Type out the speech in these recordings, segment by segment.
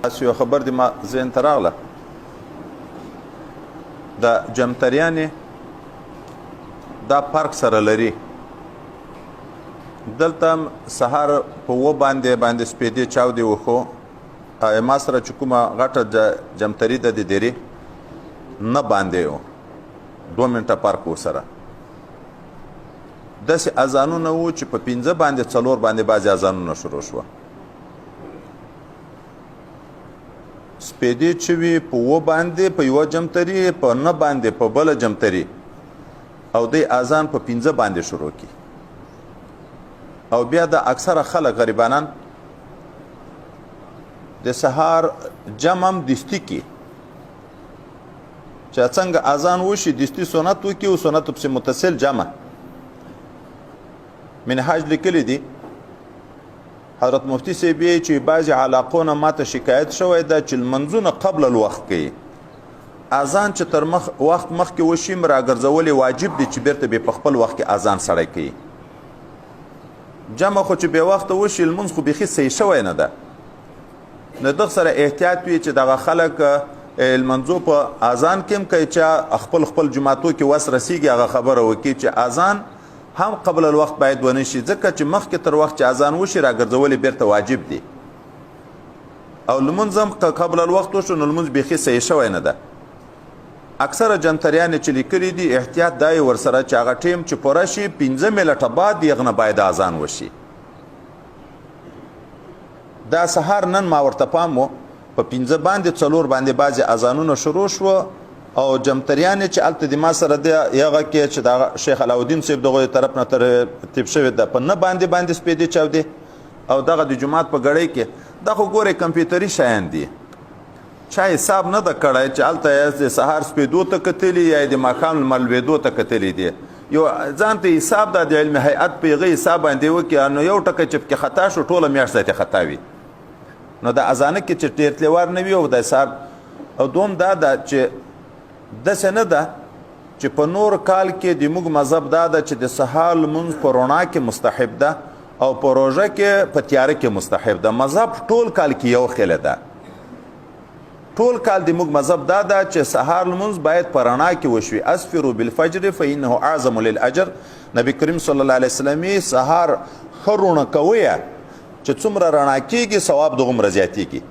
تاسو یو خبر دی ما ذهن ته راغله د جمتریانې دا پارک سره لري دلته سهار په و باندې سپیدې چاودې وخو ما سره چې کومه غټه جمتري ده د دیرې نه باندې و 2 منټه پارک ورسره داسې اذانونه وو چې په 15 باندې 4 باندې بعضې اذانونه شروع شوه سپیدې چې وي په و باندې په یوه جمتري په نه باندې په بله جمتري او دی اذان په 15 باندې شروع کی او بیا د اکثره خلک غریبانان د سهار جمع هم دستی کی چې څنګه اذان وشي دستی سنت وکي او سنت پسې متصل جمع منهاج لیکلی دی حضرت مفتی صاحب یې چې بعضې علاقونه ماته شکایت شوی ده چې لمنځونه قبل الوقت کوي اذان چې تر وخت مخکې وشي راګرځول واجب دی چې بیرته به په خپل وخت کې اذان سړی کوي جمع خو چې بې وخته وشي لمونځ خو بیخي صحیح شوی نه ده نو دغه سره احتیاط وي چې دغه خلک لمنځو په اذان کې هم کوي چې خپل جماعتو کې وس رسیږي هغه خبره وکړي چې اذان هم قبل الوقت باید ونه شي ځکه چې مخکې تر وخت چې اذان وشي راګرځول بیرته واجب دی او لمونځ هم قبل الوقت وشو نو لمونځ بیخي صحیح شوی نه ده اکثره جمتریانې چې لیکلي دي احتیاط دا یې ورسره چې هغه ټیم چې پوره شي 15 منټه بعد یغه نه باید اذان وشي دا سهار نن ما ورته پام و په 15 باندې 4 باندې بعضې اذانونه شروع شو او جمتریانې چې هلته د ما سره دی هغه کې چې د شیخ علاودین صاحب دغه طرف نه ترتیب شوی ده په نه باندې سپیدې چاودې او دغه د جومات په ګړۍ کې دا خو ګورې کمپیوټري شیان دي چا حساب نه ده کړی چې هلته د سهار سپیدو ته کتلي یا د ماښام لملوېدو ته کتلي دي یو ځان ته حساب ده د علم هیئت په هغه حساب باندې وکړي نو یو ټکی چې پکې خطا شو ټوله میاشت ته خطا وي نو د اذانه کې چې ډېر تلوار نه وي او د سهار او دوم دا ده چې داسې نه ده چې په نور کال کې د موږ مذهب دا ده چې د سهار لمونځ په رڼا کې مستحب ده او په روژه کې په تیاره کې مستحب ده مذهب ټول کال کې یو خیله ده ټول کال د موږ مذهب دا ده چې سهار لمونځ باید په رڼا کې وشوي اسفروا بالفجر فانه اعظم للاجر نبی کریم صلی الله علیه وسلم سهار ښه رڼه کوئ چې څومره رڼا کېږي ثواب دغومره زیاتېږي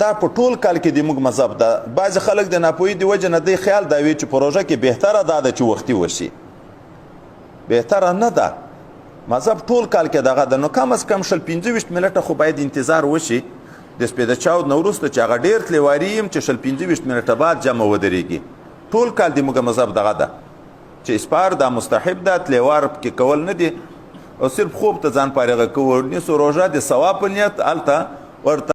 دا په ټول کال کې د موږ مذهب ده بعضې خلک د ناپوهۍ د وجې نه دی خیال دا وي چې په روژه کې بهتره دا ده چې وختي وشي بهتره نه ده مذهب ټول کال کې دغه ده نو کم از کم 25 منټه خو باید انتظار وشي د سپیده چاود نه وروسته چې هغه ډېر تلواري یم چې 25 منټه بعد جمع ودرېږي ټول کال د موږ مذهب دغه ده چې اسپار دا مستحب ده تلوار پکې کول نه دي او صرف خوب ته ځان فارغه کوو نیسو روژه د ثواب په نیت هلته ورته